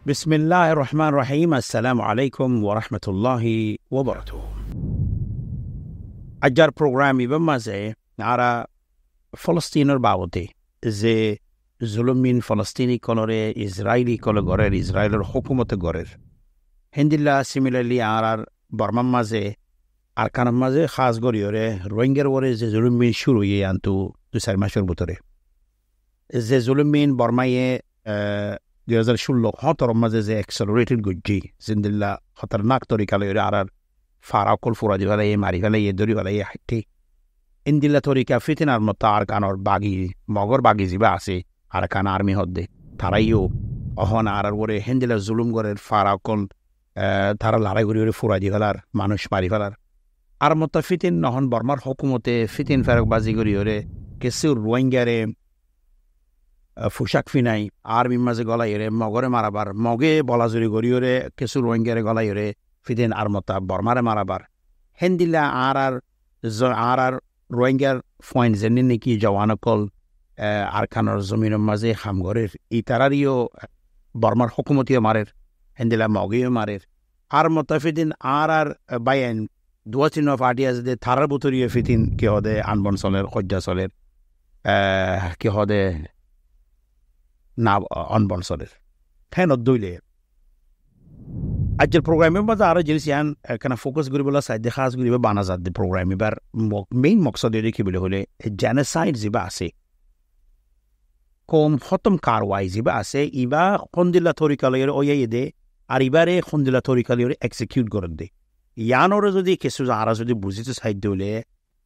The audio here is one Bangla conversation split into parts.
বিসমিল্লাহির রহমানির রহিম। আসসালামু আলাইকুম ওয়া রাহমাতুল্লাহি ওয়া বারাকাতুহু। আজকের প্রোগ্রাম ইবার মাঝে আরা ফলস্তিনের বাবদে যে জুলুমিন ফলস্তিনি কলরে ইসরায়েলি কল গড়ের ইসরায়েলের হুকুমতে গড়ের হিন্দিল্লা সিমিলারলি আর বর্মার মাঝে আর কানার মাঝে খাস গড়িয়রে রোহিঙ্গার ওরে যে জুলুমিন শুরু হয়ে আনতু 2-4 মাসের ভিতরে যে জুলুমিন বর্মাইয়ে 2016 মাঝে যে এক্সেলারেটেড গুজি জিন্দিল্লা খতরনাক তরিকা লইরে আর ফারাকল ফুরাজি ফেলাই মারি ফেলাই দড়ি ফেলাই হাইটি ইন্দিল্লা তরিকা ফিতিনার মতো আর কানর বাগি মগর বাগি যিবা আছে আর কান আর্মি হদ্দে তারাইও অহন আর ওরে হিন্দিল্লা জুলুম গরের ফারাকল তারা লড়াই করি ফুরাজি ফেলার মানুষ মারি ফেলার আর মতো ফিতিন নহন বর্মার হুকুমতে ফিতিন ফেরকবাজি করি ওরে কিছু রোহিঙ্গারে ফুসাক ফিনাই আর্মির মাঝে গলাইরে মগরে মারাবার মগে বলাজুরি গড়িওরে কিছু রোহিঙ্গারে গলাইরে ফিদিন আর মতা বর্মারে মারাবার হেন্দিল্লা আর রোহিঙ্গার পয়েন্ট জেনে নাকি জওয়ানকল আর খানোর জমিনের মাঝে হামগরের ইতারারিও বর্মার হুকুমতিও মারের হেন্দিল্লা মগেও মারের আর মতা ফিদিন আর বাইন দুয়াচিন পার্টি আছে যে থারার বুতরিয়ে ফিদিন কে হদে আনবন চলের সজ্জা চলের কে হদে না অনবনসরের ফ্যান দইলে আজকের প্রোগ্রামের মধ্যে আরো জিনিস ইয়ান এখানে ফোকাস করি বলা সাইডে খাস করি বানা যাতে প্রোগ্রাম এবার মেইন মকসদ দেখি বলে হলে জেনোসাইড যিবা আছে কম খতম কারওয়াই যিবা আছে ইবা খন্দিল্লা তরিকালয়ের ওয়াই দে আর ইবারে খন্দিল্লা তরিকালয়ের এক্সিকিউট করে দে ইয়ানোর যদি কিছু আর যদি বুঝিতে সাইড দিলে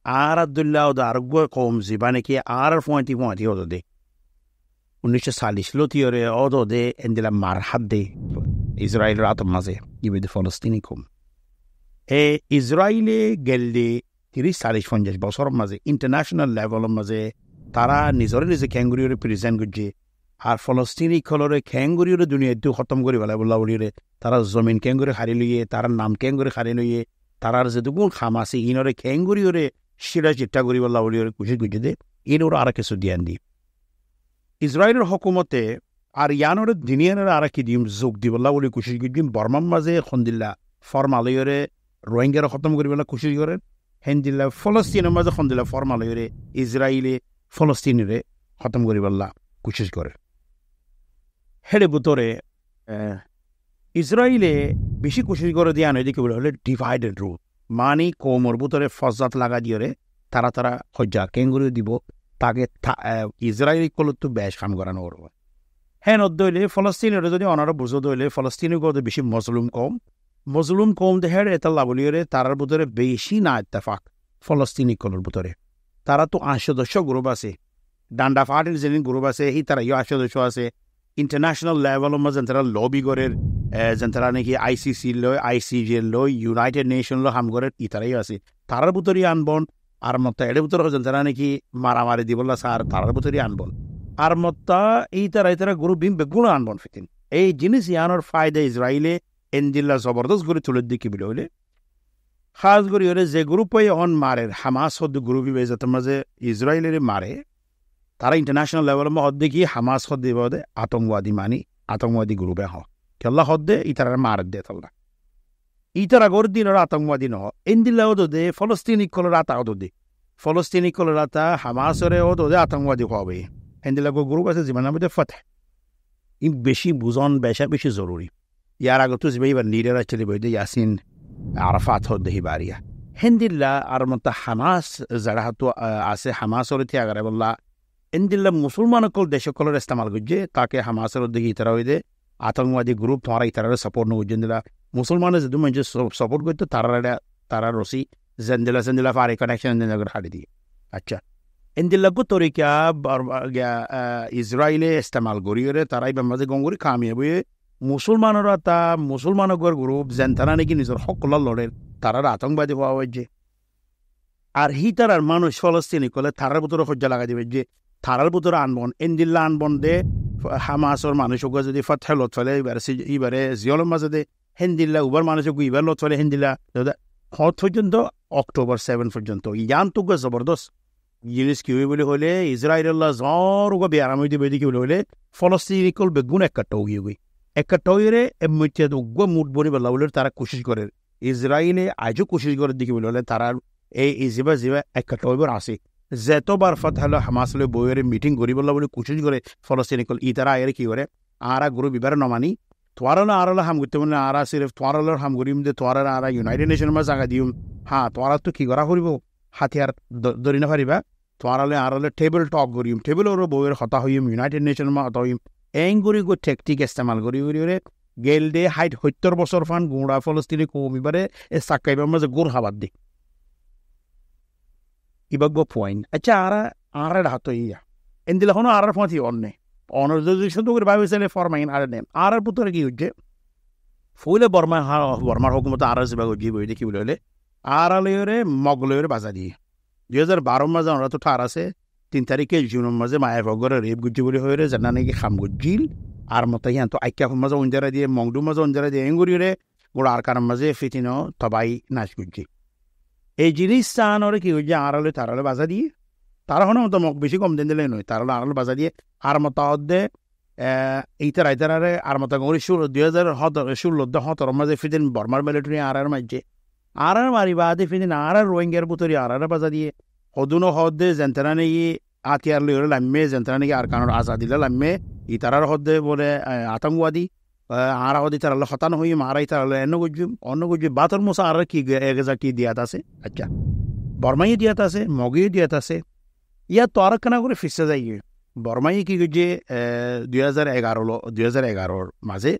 আর আব্দুল্লাহ আরোগ্য কম যিবা নাকি আর পয়েন্টি হতো দে 1940 লতিয়রে অদে এন্দিলা মার হাত দে ইসরায়েলের আতম মাঝে ইবেদে ফলস্তিনি কম ইসরায়েলে গেলে 30-40-50 বছরের মাঝে ইন্টারন্যাশনাল লেভেলের মাঝে তারা নিজে ক্যাঙ্গুরিওরে প্রেজেন্ট করছে আর ফলস্তিনি কলরে ক্যাঙ্গুরিওরে দুনিয়াতে খতম করে বলা বলিরে তারা জমিন ক্যাঙ্গুরি হারি লইয়ে তার নাম ক্যাঙ্গুরি হারি লইয়ে তারার যে দুগুণ খাম আছে ইনরে ক্যাঙ্গুরিওরে শিরা চিট্টা করি বলা বলিরে কুশি গুজে দে এর আর কিছু দিয়ান দি ইসরায়েলের হকুমতে আর ইয়ানোর দিনিয়ানের আর কি দিম যোগ দিবল্লা বলে কুশিশ দিম বর্মার মাঝে খন্দিল্লা ফরমালয়রে রোহিঙ্গার খতম করিবলা কুশিশ করেন হেন্দিল্লা ফলস্তিনের মাঝে খন্দিল্লা ফরমালয়রে ইসরায়েলে ফলস্তিনিরে খতম করিবল্লা কুশিশ করে হেডে বুতরে ইসরায়েলে বেশি কুশিশ করে দিয়া নয় দেখি বলে হলে ডিভাইডেড রুল মানে কোমর বুতরে ফজাত লাগা দিয়রে তারা হজ্জা কেঙ্গুরি দিব তাকে ইসরায়েলি কলতো বেশ কাম করানো করবো হ্যাঁ নদলে ফলস্তিনের যদি অনারা বুঝো দইলে ফলস্তিনের গত বেশি মজলুম কম দেহের এটা লাভলিয়রে তারার ভিতরে বেশি না ইত্তেফাক ফলস্তিনি কলর ভিতরে তারা তো 8 গ্রুপ আছে ডান্ডা ফাটির যেদিন গ্রুপ আছে এই তারা 8 আছে ইন্টারন্যাশনাল লেভেলের মাঝে তারা লবি গড়ের যেন তারা নাকি আইসিসি লয় আইসিজি লয় ইউনাইটেড নেশন লো হামগরের ইতারাই আছে তারার ভিতরেই আনবন আর মত এর ভিতরে যারা নাকি মারামারি দিবলা স্যার তারার ভিতরেই আনবন আর মত্তা এই তারা গ্রুপ বিম বেগুণ আনবন ফিতিন এই জিনিস ইয়ানোর ফায়দা ইসরায়েলে এনদিল্লা জবরদস্ত করে তুলে দিকে বলে হলে খাস করি হলে যে গ্রুপে অন মারের হামাস হদ্দ গ্রুপই বেয়ে যাতে মাঝে ইসরায়েলের মারে তারা ইন্টারন্যাশনাল লেভেলের হদ্দে কি হামাস হদ্দে বদে আতঙ্কবাদী গ্রুপে হ কেল্লা হদ্দে ইতারা মার দে তাল্লা ইতারা গর দিন আতঙ্কবাদী নহ এনদিল্লা ওদে ফলস্তিনি কলর আতা ওদে ফলস্তিনি কলর আতা হামাসরে ওদে আতঙ্কবাদী হবে এনদিল্লা গ্রুপ আছে জীবনের মধ্যে ফতে ই বেশি বুঝন বেশি জরুরি ইয়ার আগত এবার লিডার আছে বইদে ইয়াসিন আরাফাত হদ্দে হিবারিয়া হেন্দিল্লা আর মত হামাস যারা হাত আছে হামাসরে ত্যাগারে বললা এনদিল্লা মুসলমানকল দেশকলের ইস্তেমাল করছে তাকে হামাসের দিকে ইতারা হইদে আতঙ্কবাদী গ্রুপ তোমারা ইতারা সাপোর্ট নগুজেন দিলা মুসলমানের যদি মানুষ সাপোর্ট করতো তারা রসি জেন্দিলা ফারে কানেকশন হাড়ি দিয়ে আচ্ছা এনদিল্লাগো তরিকা ইসরায়েলে ইস্তেমাল করিয়ে তারাই মাঝে গঙ্গুরি কামিয়ে বইয়ে মুসলমানরা তা মুসলমানগর গ্রুপ যেন তারা নাকি নিজের সকল লড়েন তারার আতঙ্কবাদী হওয়া হয়েছে আর তারার মানুষ ফলস্তিনি কলে তারার ভিতরে হজ্জা লাগা দিবে যে তারার ভিতরে আনবন এনদিল্লা আনবন দে হামাসর মানুষকে যদি ফথে লত চলে এবারে জিয়লের মাঝে দে হেন্দিল্লা উবার মানুষকে ইবার লত চলে হেন্দিল্লা পর্যন্ত October 7 পর্যন্ত ইয়ান তো জবরদস্ত জিনিস কি বলে হলে ইসরায়েল্লাহ জ্বর বেয়ারাম হইতে বেদি কি বলে হলে ফলস্তিনিকল বেগুন একটা গিয়ে একটা টয়েরে এমনিতে উগ্র মুঠ বনি বলা বলে তারা কোশিশ করে ইসরায়েলে আজও কোশিশ করে দিকে বলে তারা এই ইজিবা জিবা একটা টয়বার আসে যেতবার ফাতাহ হামাসলে বইয়ের মিটিং করি বলা বলে কোশিশ করে ফলস্তিনিকল ই তারা আয়ের কি করে আরা গুরু বিবার নমানি তোয়ারালা আরালা হাম করতে মানে আরা সিরেফ তোয়ারালার হাম করিম দে তোয়ারা আরা ইউনাইটেড নেশনের মাঝে জায়গা দিম হ্যাঁ তোয়ারা তো কি করা করিব হাতিয়ার ধরি না পারিবা তোয়ারালে আরালে টেবল টক করিম টেবল ওর বইয়ের হতা হইম ইউনাইটেড নেশনের মা হতা হইম এং করি গো টেকটিক ইস্তেমাল করি করি গেল দে 70 বছর ফান গুঁড়া ফলস্তিনি কমিবারে এ সাকাইবার মাঝে গোর হাবাদ দি ইবাগ পয়েন্ট আচ্ছা আরা হাত ইয়া এন্দিলা হনো আরার ফাঁথি অন্যে অনার যদি শুধু করে ভাবিছিলে ফরমাইন আর নেম আর পুতরে কি হচ্ছে ফুলে বর্মার হুকুমত আর বিভাগ জি বই দেখি বলে আর আলয়রে মগলয়রে বাজা দিয়ে 2012 মাঝে আমরা তো ঠার আছে 3 তারিখে জুনের মাঝে মায়ের ভগরে রেপ গুজি বলে হয়ে জানা নাকি খাম গুজিল আর মতো ইয়ান তো আইকা মাঝে অঞ্জারা দিয়ে মংডু মাঝে অঞ্জারা দিয়ে এঙ্গুরিরে গোড়া আর কারণ মাঝে ফিতিনো তবাই নাচ গুজি এই জিনিস চান ওরে কি হচ্ছে আর আলো তার আলো বাজা দিয়ে তারা হনো মতো বেশি কম দিন দিলে নয় তার আলো বাজা দিয়ে আর মতো হদ্দে ইতারে আর মতো 2016 মাঝে ফিদিন বর্মার মিলিটারি আর মাঝে আর মারিবা আদে ফিদিন আর রোহিঙ্গার বুতরি আর বাজা দিয়ে হদুনো হদ্দে জেন্তারা নেই আতিয়ার লইরে লাম্মে জেন্তারা নাকি আর কানোর আজাদিলে লাম্মে ইতারার হদ্দে বলে আতঙ্কবাদী আর হদি তার হতানো হই মারাই তার অন্য গুজি বাতর মোসা আর কি এগেজা কি দিয়াত আছে আচ্ছা বর্মাই দিয়াত আছে মগিয়ে দিয়াত আছে ইয়া তো আর কেনা করে ফিসে যাই বর্মাই কি যে 2011 মাঝে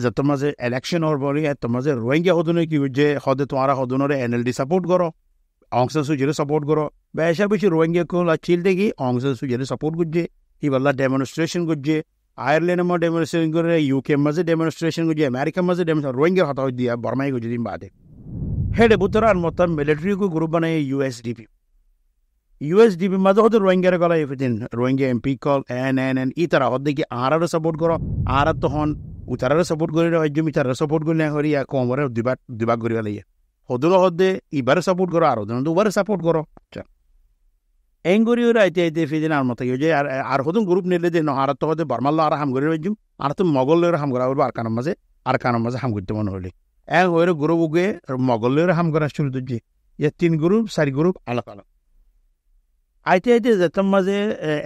যত মাঝে ইলেকশন হওয়ার বলি এত মাঝে রোহিঙ্গা হদনে কি যে হদে তোমারা হদনরে এনএলডি সাপোর্ট করো অং সান সুচিরে সাপোর্ট করো বেশা বেশি রোহিঙ্গা কোলা চিল দেখি অং সান সুচিরে সাপোর্ট করছে ইবাল্লা ডেমনস্ট্রেশন করছে আয়ারল্যান্ডের মধ্যে ডেমনস্ট্রেশন করে ইউকে মাঝে ডেমনস্ট্রেশন করছে আমেরিকার মাঝে ডেমনস্ট্রেশন রোহিঙ্গার হতা দিয়া বর্মাই করছে দিন বাদে হেডে বুতরার মতন মিলিটারি গ্রুপ বানায় ইউএসডিপি মাঝে হতে রোহিঙ্গার গলা এফিদিন রোহিঙ্গা এমপি কল এন ই তারা হদ দেখি আরও সাপোর্ট করো আর তখন উতারারে সাপোর্ট করি হজ্জম ইতারে সাপোর্ট করলে হরি কমরে দুবাগ করিবা লাগে হদুর হদে ইবারে সাপোর্ট করো আর হদুন দুবারে সাপোর্ট করো আচ্ছা এঙ্গুরি ওরা আইতে ফিদিন আর মতো যে আর হদুন গ্রুপ নিলে যে আর তো হদে বর্মাল্লা আর হাম করি হজ্জম আর তো মগলের হাম করা আর কানের মাঝে হাম করতে মনে হলে হয়ে গ্রুপ উগে মগলের হাম করা শুরু দিচ্ছি ইয়ে 3 গ্রুপ 4 গ্রুপ আলাদা আইতে যেতাম মাঝে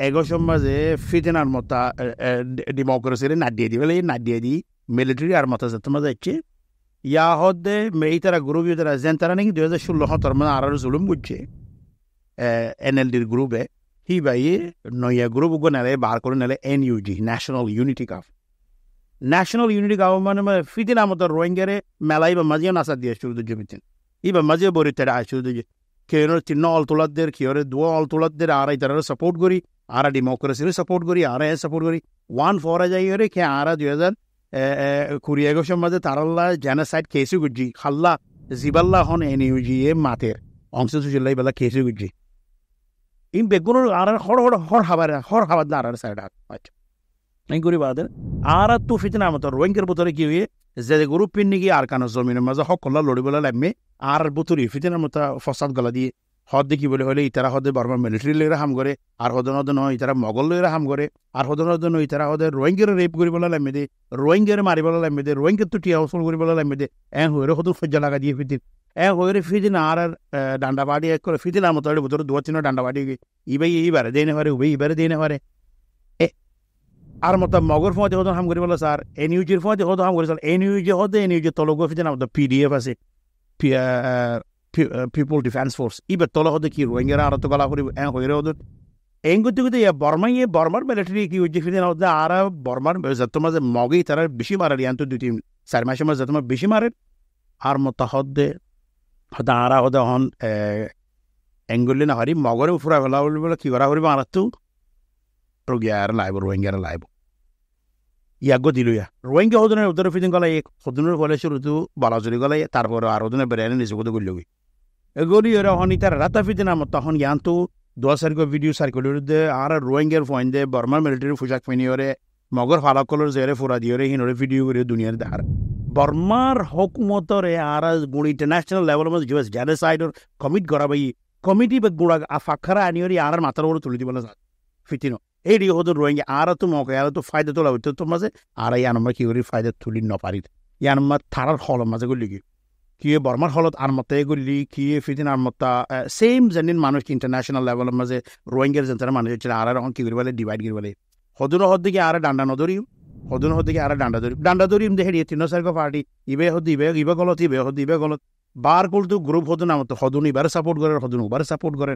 এগোসম মাঝে ফিতেনার মতো ডেমোক্রেসির নাডিয়ে দি বলে নাডিয়ে দি মিলিটারি আর মতো যেতাম মাঝে হচ্ছে ইয়া হদে এই তারা গ্রুপ তারা যেন তারা নাকি 2016 মানে আর জুলুম করছে এনএলডির গ্রুপে হি বাই নয়া গ্রুপ নেলে বার করে নেলে এনইউজি ন্যাশনাল ইউনিটি গভর্নমেন্ট মানে ফিতিনা মতো রোহিঙ্গারে মেলাই বা মাঝিও নাচা দিয়ে শুরু দিচ্ছে ফিতিন ইবা মাঝে বরি তেরা শুরু দিচ্ছে কেউ চিহ্ন অলতোলাদের কেউ দু অলতোলাদের আর তারা সাপোর্ট করি আর ডেমোক্রেসির সাপোর্ট করি আর সাপোর্ট করি 1 যাই রে কে আর 2021 মাঝে তারাল্লা জেনোসাইড কেসু গুজি খাল্লা জিবাল্লা হন এনইউজি এ মাতের অংশ সুচিল্লাই বেলা কেসু গুজি ইন বেগুনের আর হর হাবার না আর সাইড আচ্ছা এই করি বাদের আর তো ফিতনা মতো রোহিঙ্গার ভিতরে কি হয়ে যে গ্রুপ পিন নাকি আর কানো জমিনের মাঝে হকল্লা লড়িবলে লাগবে আর বুতুরি ফিতনার মতো ফসাদ গলা দিয়ে হদ দেখি বলে হলে ইতারা হদে বর্মা মিলিটারি লইরা হাম করে আর হদন ইতারা মগল লইরা হাম করে আর হদন ইতারা হদে রোহিঙ্গার রেপ করিবলে লাগবে দে রোহিঙ্গার মারিবলে লাগবে দে রোহিঙ্গার তো টিয়া হসল করিবলে লাগবে দে হয়ে হদুর ফজ্জা লাগা দিয়ে ফিতিন হয়ে ফিতিন আর ডান্ডা বাড়ি এক করে ফিতিনার মতো ভিতরে 2-3 ডান্ডা বাড়ি ইবাই এইবারে দিয়ে নেবারে উবাই এইবারে দিয়ে নেবারে আর মতো মগর ফোঁতে হতো হাম করি বলো স্যার এনইউজির ফোঁতে হতো হাম করি স্যার এনইউজি তলগো ফিতে না পিডিএফ আছে পিপল ডিফেন্স ফোর্স ইবার তল হতে কি রোহিঙ্গারা আর তো গলা করি হয়ে হতো এং করতে করতে বর্মার মিলিটারি কি হচ্ছে ফিতে না হতে আর বর্মার যত মাঝে মগেই তারা বেশি মারে ইয়ান্ত 2-3-4 মাসের মাঝে যত বেশি মারে আর মতো হতে আর হতে হন এঙ্গুলি না হারি মগরে ফুরা ফেলা বলে কি করা করিব আর তো রোগিয়ার লাইব রোহিঙ্গার লাইব ইয়াগো দিল রোহিঙ্গা হদনের উত্তর ফিদিন গলাই হদনের ফলে শুরুতু বালাজুরি গলাই তারপরে আর হদনের বেড়ায় নিজে কোথাও করলগি এগুলি ওরা হন তার রাতা ফিদিন আমার তখন ইয়ান্তু 10 ভিডিও সার্কুলেটে আর রোহিঙ্গার ফোন দে বর্মার মিলিটারি পোশাক পিনিওরে মগর ফালাকলর জেরে ফুরা দিওরে হিনরে ভিডিও করে দুনিয়ার দেখার বর্মার হকুমতরে আর গুণ ইন্টারন্যাশনাল লেভেলের মধ্যে ইউএস জেনোসাইডর কমিট করা বাই কমিটি বা গুণা ফাঁকারা আনিওরি আর মাথার উপরে তুলে দিবলে ফিতিনো এডি হতো রোহিঙ্গা আর তো মকে আর তো ফায়দা তোলা হইতো তো মাঝে আর ইয়ানম্মা কি করি ফায়দা তুলি নপারি ইয়ানম্মা থারার হল মাঝে গলি কি বর্মার হলত আর মতে গলি কি ফিদিন আর মতা সেম জানিন মানুষ ইন্টারন্যাশনাল লেভেলের মাঝে রোহিঙ্গার জেন্টার মানুষ হচ্ছে আর এখন কি করি বলে ডিভাইড করি বলে হদুন হদ দিকে আর ডান্ডা নদরিও হদুন হদ দিকে আর ডান্ডা ধরি দেখে তিন সার্ক পার্টি ইবে হদি ইবে গলত ইবে হদি ইবে গলত বার করতো গ্রুপ হতো না মতো হদুন ইবার সাপোর্ট করে হদুন উবার সাপোর্ট করে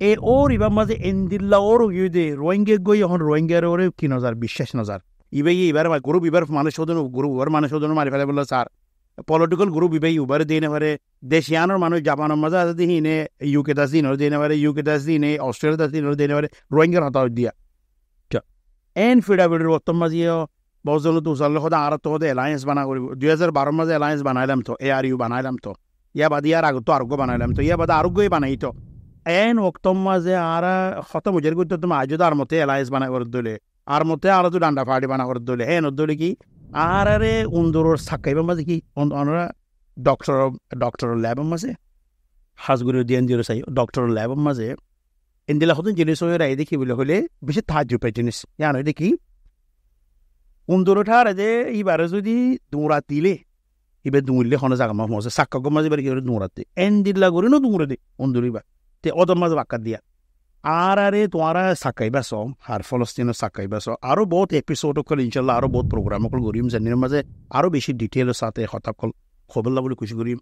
এ ওর ইবার মাঝে এন্দিল্লা ওর ইউদে রোহিঙ্গা গই এখন রোহিঙ্গার ওরে কি নজার বিশ্বাস নজার ইবে ইবার গ্রুপ ইবার মানুষ হদুন গ্রুপ ইবার মানুষ হদুন মারি ফেলে বললো স্যার পলিটিক্যাল গ্রুপ ইবে উবার দিয়ে নেবারে দেশিয়ানোর মানুষ জাপানের মাঝে আছে দিনে ইউকে দাস দিন দিয়ে নেবারে ইউকে দাস দিনে অস্ট্রেলিয়া দাস দিন দিয়ে নেবারে রোহিঙ্গার হতা দিয়া এন ফিডাবিডির বর্তমান মাঝিও বজল তো উজাল হদা আর তো হদে এলায়েন্স বানা করিব 2012 মাঝে এলায়েন্স বানাইলাম তো ARU বানাইলাম তো ইয়া বাদ ইয়ার আগে তো আরোগ্য বানাইলাম তো ইয়া বাদ আরোগ্যই বানাই তো এন ওক্তম মাঝে আর হত বুঝের করতে তুমি আজ আর মতে এলায়েন্স বানা করে দিলে আর মতে আর তো ডান্ডা পার্টি বানা করে দিলে হ্যাঁ নদলে কি আর আরে উন্দুরোর সাকাইবার মাঝে কি ওনারা ডক্টর ল্যাবের মাঝে হাজগুড়ি দিয়ে দিয়ে চাই ডক্টর ল্যাবের মাঝে ইন্দিলা হতো জিনিস হয়ে দেখি বলে হলে বেশি তাজ্জুবের জিনিস জানো দেখি উন্দুরোঠার যে ইবারে যদি দৌড়া দিলে এবার দৌড়লে হনে জাগা মাঝে সাক্কা মাঝে এবার কি করে দৌড়াতে এন দিল্লা করে না দৌড়ে দে উন্দুরিবা তে অদর মাঝে বাক্কা দিয়া আর আরে তোমারা সাকাইবা সম আর ফলস্তিনের সাকাইবা সম আরো বহুত এপিসোড করে ইনশাল্লাহ আরো বহুত প্রোগ্রাম কল করিম জানির মাঝে আরো বেশি ডিটেলের সাথে হঠাৎ কল খবরলা বলে খুশি করিম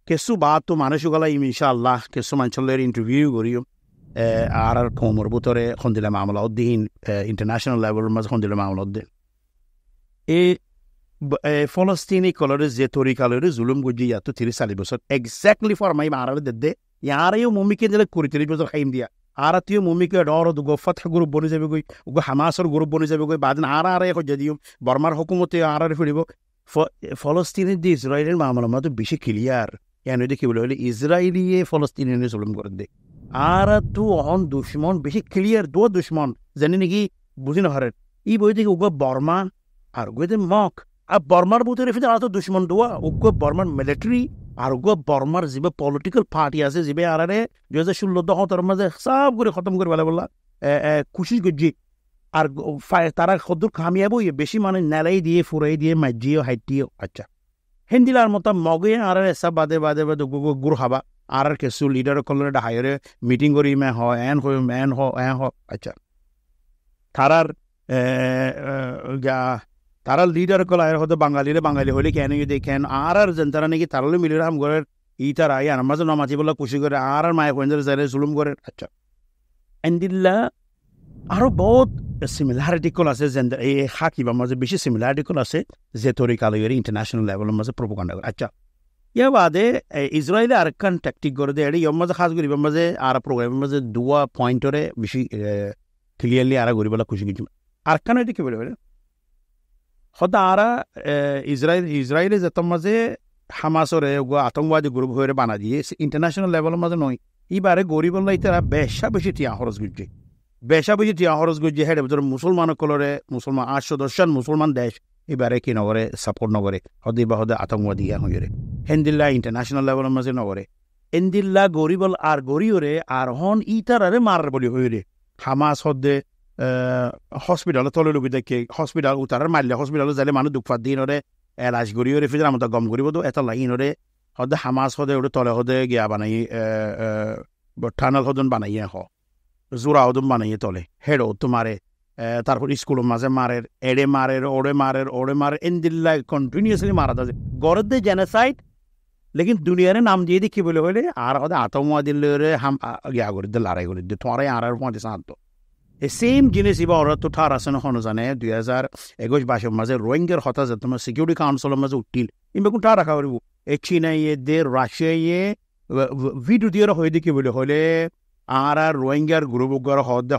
কিছু বাদ তো মানুষ গলা ইনশাল্লাহ কিছু মানুষের ইন্টারভিউ করিম আর কোমর ভিতরে সন্দিলে মামলা উদ্দিন ইন্টারন্যাশনাল লেভেলের মাঝে সন্দিলে মামলা উদ্দিন এই ফলস্তিনি কলরে যে তরিকালরে জুলুম গুজি ইয়াতো 30-40 বছর এক্স্যাক্টলি ফরমাই মারারে দেদে ইয়ারেও মমিকে দিলে 30 বছর খাইম দিয়া আর তুই মমিকে ডর দুগো ফতহ গ্রুপ বনে যাবে গই উগো হামাসর গ্রুপ বনে যাবে গই বাদিন আর এখন যদিও বর্মার হুকুমতে আর ফিরিব ফলস্তিনের যে ইসরায়েলের মামলা তো বেশি ক্লিয়ার ইয়ান দেখি বলে হলে ইসরায়েলিয়ে ফলস্তিনিয়ে জুলুম করে দে আর তু অহন দুশ্মন বেশি ক্লিয়ার দো দুশ্মন জানি নাকি বুঝি না হারেন ই বই দেখি উগো বর্মা আর উগো মক আর বর্মার ভিতরে ফিরে আর তো দুশ্মন দোয়া উগো বর্মার মিলিটারি আর উগো বর্মার যে পলিটিক্যাল পার্টি আছে যে আরে 2016-17 মাঝে সব করে খতম করে বলে বললা খুশি গজি আর তারা কদ্দুর কামিয়াবো বেশি মানে নেলাই দিয়ে ফুরাই দিয়ে মাজিও হাইটিও আচ্ছা হিন্দিলার মতো মগে আর সব বাদে বাদে বাদে গুড় হাবা আর কিছু লিডার কলরে হাইরে মিটিং করি মে হয় এন হয় ম্যান হ আচ্ছা তারার তারা লিডার কলা হয়তো বাঙালিরে বাঙালি হলে কেন দেখেন আর জনতারা নাকি তারালে মিলে রাম করে ই তারা আই আমার মাঝে নমাজি বলে খুশি করে আর মায়ে পয়েন্টার যারে জুলুম করে আচ্ছা এন্দিল্লা আরো বহুত সিমিলারিটি কল আছে যেন এই হাকিবা মাঝে বেশি সিমিলারিটি কল আছে যে তরিকালয়ের ইন্টারন্যাশনাল লেভেলের মাঝে প্রোপাগান্ডা করে আচ্ছা ইয়া বাদে ইসরায়েলে আরেকখান ট্যাকটিক করে দেয় ইয়র মাঝে খাস করি মাঝে আর প্রোগ্রামের মাঝে দুয়া পয়েন্টরে বেশি ক্লিয়ারলি আর করি বলে খুশি কিছু আরেকখান এটা কি বলে বলে হয়তো আরা ইসরায়েলে যেত মাঝে হামাসরে আতঙ্কবাদী গ্রুপ হয়ে বানা দিয়ে ইন্টারন্যাশনাল লেভেলের মাঝে নয় এবারে গরিবল্লা ইতারা বেশি টিয়া খরচ করছে বেশি টিয়া খরচ করছে হেড মুসলমান কলরে মুসলমান 810 মুসলমান দেশ এবারে কি নগরে সাপোর্ট নগরে হদে বা হদে আতঙ্কবাদী হয়ে হেন্দিল্লা ইন্টারন্যাশনাল লেভেলের মাঝে নগরে এন্দিল্লা গরিবল আর গরিওরে আর হন ইতারারে মারার বলি হয়ে রে হামাস হদে হসপিটালে তলে লুকি দেখে হসপিটাল উতারার মারলে হসপিটালে যাইলে মানুষ দুঃখাত দিন ওরে এলাচ গড়িয়ে ফিরে আমার গম করিব তো এত লাইন ওরে হদে হামাস হদে ওটা তলে হদে গিয়া বানাই টানেল হদন বানাইয়ে জোড়া হদন বানাইয়ে তলে হেডও তো মারে তারপর স্কুলের মাঝে মারে এড়ে মারে ওড়ে মারে এন্দিল্লা কন্টিনিউসলি মারা যাচ্ছে গড়ের দে জেনোসাইড লেকিন দুনিয়ারে নাম দিয়ে দেখি বলে হলে আর হদে আতঙ্কবাদী হাম গিয়া করে দে লড়াই করে দে তোমার আর 5 এই সেম জিনিস এবার ওরা তো ঠার আছে না জানে 2021-22 মাঝে রোহিঙ্গার হতা যে তোমার সিকিউরিটি কাউন্সিলের মাঝে উঠিল ইমে কোন ঠার রাখা করব এই চীনা দে রাশিয়া ভিডিও দিয়ে হয়ে দেখি বলে হলে আর রোহিঙ্গার গ্রুপ হদে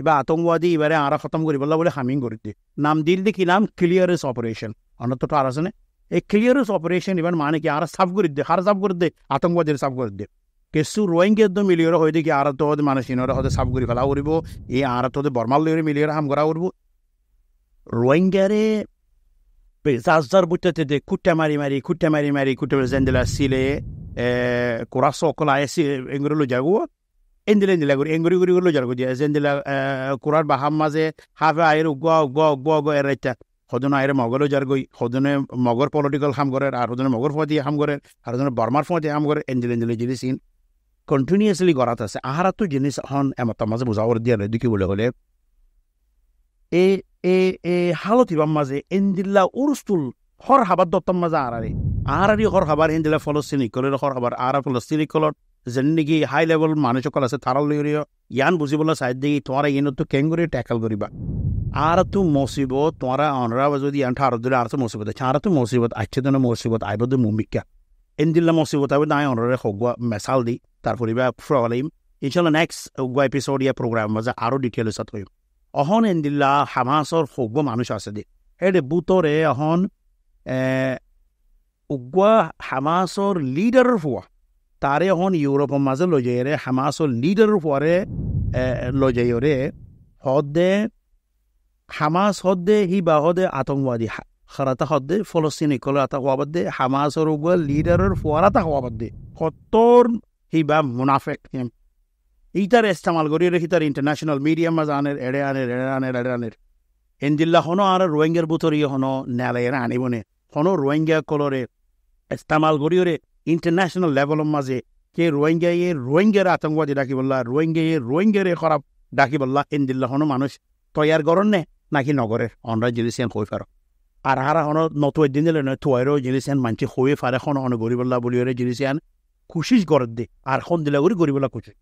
এবার আতঙ্কবাদী এবারে আর খতম করি বললা বলে হামিং করে দিয়ে নাম দিল দেখি নাম ক্লিয়ারেন্স অপারেশন অন্য তো ঠার আছে না এই ক্লিয়ারেন্স অপারেশন এবার মানে কি আর সাফ করে দে হার সাফ করে দে আতঙ্কবাদীর সাফ করে দে কিছু রোহিঙ্গার তো মিলিয়ে হয়ে দেখি আর তো মানুষ হতে সাফ করে ফেলা করব এই আর তো বর্মাল লইরে মিলিয়ে হাম করা করব রোহিঙ্গারে জাজদার বুঝতে দে খুঁটে মারি খুঁটে জেন্দেলা সিলে কোরা সকল আইসি এগুলো যাবো এন্দিলা করে এঙ্গুরি গুরি গুলো জারগো দিয়া এন্দিলা কুরার বাহাম মাঝে হাফে আয়ের উগ্গ এরাইতা হদনে আয়ের মগলো জারগই হদনে মগর পলিটিক্যাল হাম করে আর হদনে মগর ফদি হাম করে আর হদনে বর্মার ফদি হাম করে এন্দিলা জিনিস ইন কন্টিনিউয়াসলি গড়াত আছে আহারা তো জিনিস হন এমত মাঝে বুঝাওয়ার দিয়া দেখি বলে হলে এ এ এ হালতিবাম মাঝে এন্দিল্লা উরস্তুল হর হাবার দত্তম মাঝে আহারি হর হাবার এন্দিল্লা ফলস্তিনি কলের হর হাবার আহারা ফলস্তিনি কলর যেন নাকি হাই লেভেল মানুষসকল আছে তারা লইরিও ইয়ান বুঝিবলৈ চাইড দেখি তোমারা ইনতো কেঙ্গুরি ট্যাকল করিবা আর তো মুসিবত তোমারা অনরা যদি ইয়ান ঠার দিলে আর তো মুসিবত আছে আর তো মুসিবত আছে তো মুসিবত আইবদ মুমিকা এন্দিল্লা মুসিবত আইব নাই অনরে হগবা মেসাল দি তারপরে বা ফ্রলিম ইনশাআল্লাহ নেক্সট উগা এপিসোড ইয়া প্রোগ্রাম মাঝে আরো ডিটেইলস আত হইব অহন এন্দিল্লা হামাসর হগবা মানুষ আছে দে এডে বুতরে অহন উগা হামাসর লিডারের ফুয়া তারে হন ইউরোপের মাঝে লৈ যায়রে হামাসর লিডারের পরে লৈ যায়রে হদে হামাস হদে হিবা হদে আতঙ্কবাদী খারাতা হদে ফলস্তিনি কলে আতঙ্কবাদে হামাসর উগা লিডারের পরে আতঙ্কবাদে কতর হিবা মুনাফেক ইতার ইস্তেমাল করি রেখি তার ইন্টারন্যাশনাল মিডিয়া মাঝে এড়ে আনের এনজিল্লা হনো আর রোহিঙ্গার বুতরি হনো নেলাইরা আনিবনে হনো রোহিঙ্গা কলরে ইস্তেমাল করিওরে ইন্টারন্যাশনাল লেভেলের মাঝে কে রোহিঙ্গার আতঙ্কবাদী ডাকি বললা রোহিঙ্গারে খারাপ ডাকি বললা এনদিল্লা হনো মানুষ তৈয়ার করেন নে নাকি নগরের অনরা জিনিসিয়ান হয়ে ফার আর হারা হনো নত দিন দিলে নয় তোয়ারও জিনিসিয়ান মানছি হয়ে ফারে হনো হনো গরিবল্লা বলিওরে জিনিসিয়ান খুশিস গরত দে আর খন দিলা করি গরিবল্লা খুশি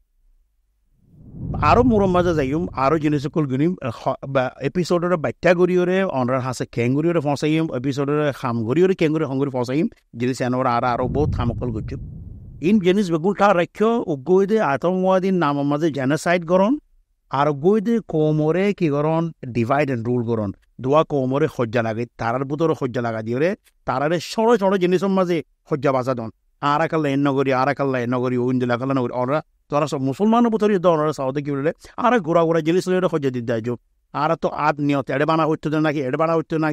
আরো মোরম মাঝে যাইম আরো জিনিস সকল গুনিম এপিসোডের বাচ্চা গরিওরে অনরার হাসে কেঙ্গুরিওরে ফসাইম এপিসোডের খাম গরিওরে কেঙ্গুরি হঙ্গুরি ফসাইম জিনিস এনর আরো বহুত খামকল গুছিম ইন জিনিস বেগুলটা রাখ্য উগ্গইদে আতঙ্কবাদীর নাম মাঝে জেনোসাইড করন আর উগ্গইদে কোমরে কি করন ডিভাইড এন্ড রুল করন দোয়া কোমরে সজ্জা লাগে তারার ভিতরে সজ্জা লাগা দিওরে তারারে সড় জিনিসের মাঝে সজ্জা বাজা দন আর কাল্লা এ নগরী ওইন্দিলা কাল্লা নগরী ওরা তোরা সব মুসলমানের ভিতরে ওরা সাউদে কি বলে আর গোড়া জিনিস সজ্জা দিতে যাইজ আর তো আদ নিয়ত এড়ে বানা হইতো নাকি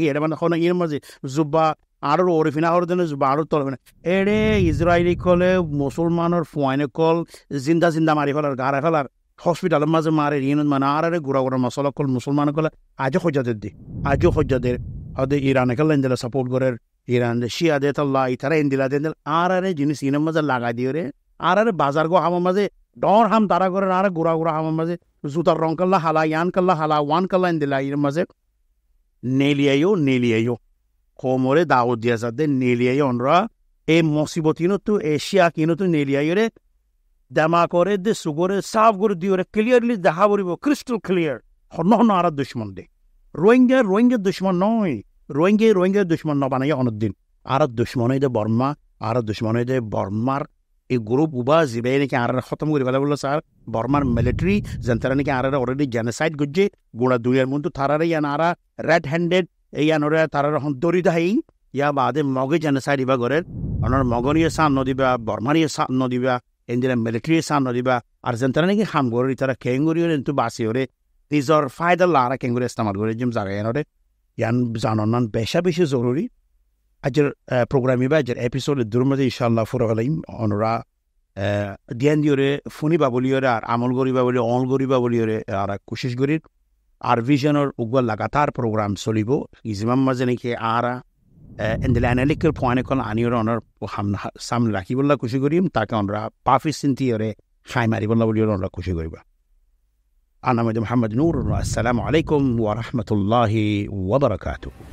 এড়ে বানা হন এর মাঝে জুব্বা আরো ওরিফিনা হর দেন জুব্বা আরো তলবে না এড়ে ইসরায়েলি কলে মুসলমানের ফুয়াইনে কল জিন্দা মারি ফেলার গাড়া ফেলার হসপিটালের মাঝে মারে রিয়ন মানে আর গোড়া মশলা কল মুসলমান কলে আজও সজ্জা দে হদে ইরানে কল এন্দিলা সাপোর্ট করে ইরান শিয়া দে তাল্লাহ ইতারা এন্দিলা দেন আর জিনিস ইনের মাঝে লাগাই দিয়ে রে আর বাজার গো হামার মাঝে ডর হাম তারা করে আর গোড়া হামার মাঝে জুতার রং কাল্লা হালা ইয়ান কাল্লা হালা ওয়ান কাল্লা এন্দিলা ইর মাঝে নেলিয়াইও কোমরে দাওয়াত দিয়া যাতে নেলিয়াই অনরা এই মুসিবতিনতো এশিয়া কিনতো নেলিয়াই রে দামা করে দে সুগরে সাফ করে দিও রে ক্লিয়ারলি দেখা পড়িব ক্রিস্টাল ক্লিয়ার হন আর দুশ্মন দে রোহিঙ্গার দুশ্মন নয় রোহিঙ্গার দুশ্মন ন বানাই অনদিন আর দুশ্মন দে বর্মা আর দুশ্মন দে বর্মার এই গ্রুপ উবা জিবাই নাকি আর খতম করে ফেলা বললো স্যার বর্মার মিলিটারি যেন তারা নাকি আর অলরেডি জেনোসাইড করছে গোড়া দুনিয়ার মধ্যে তারারে ইয়ান আর রেড হ্যান্ডেড এই আনরে তারা এখন দরিদা হাই ইয়া বাদে মগে জেনোসাইড ইবা করে অনার মগনীয় সান নদিবা বর্মানীয় সান নদিবা এনদিলা মিলিটারি সান নদিবা আর যেন তারা নাকি হাম করে তারা কেঙ্গুরিও কিন্তু বাসি ওরে নিজর ফায়দা লারা কেঙ্গুরি ইস্তেমাল করে যেম জায়গায় এনরে ইয়ান জানান বেশি জরুরি আজের প্রোগ্রাম ইবা আজের এপিসোডের দূর মধ্যে ইনশাআল্লাহ ফুরালাইম অনরা ধ্যান দিওরে ফুনিবা বলিওরে আর আমল করিবা বলি অল করিবা বলিওরে আর কোশিশ করি আর ভিশনের উগল লাগাতার প্রোগ্রাম চলিব ইজিমাম মাঝে নাকি আর এন্দিলা অ্যানালিকের পয়েন্ট কল আনিওরে অনার সামনে রাখিবল্লা খুশি করিম তাকে আমরা পাফি চিন্তিওরে খাই মারিবল্লা বলিওরে আমরা খুশি করিবা আনা মোহাম্মদ নূর আসসালামু আলাইকুম ওয়া রাহমাতুল্লাহি ওয়া বারাকাতুহু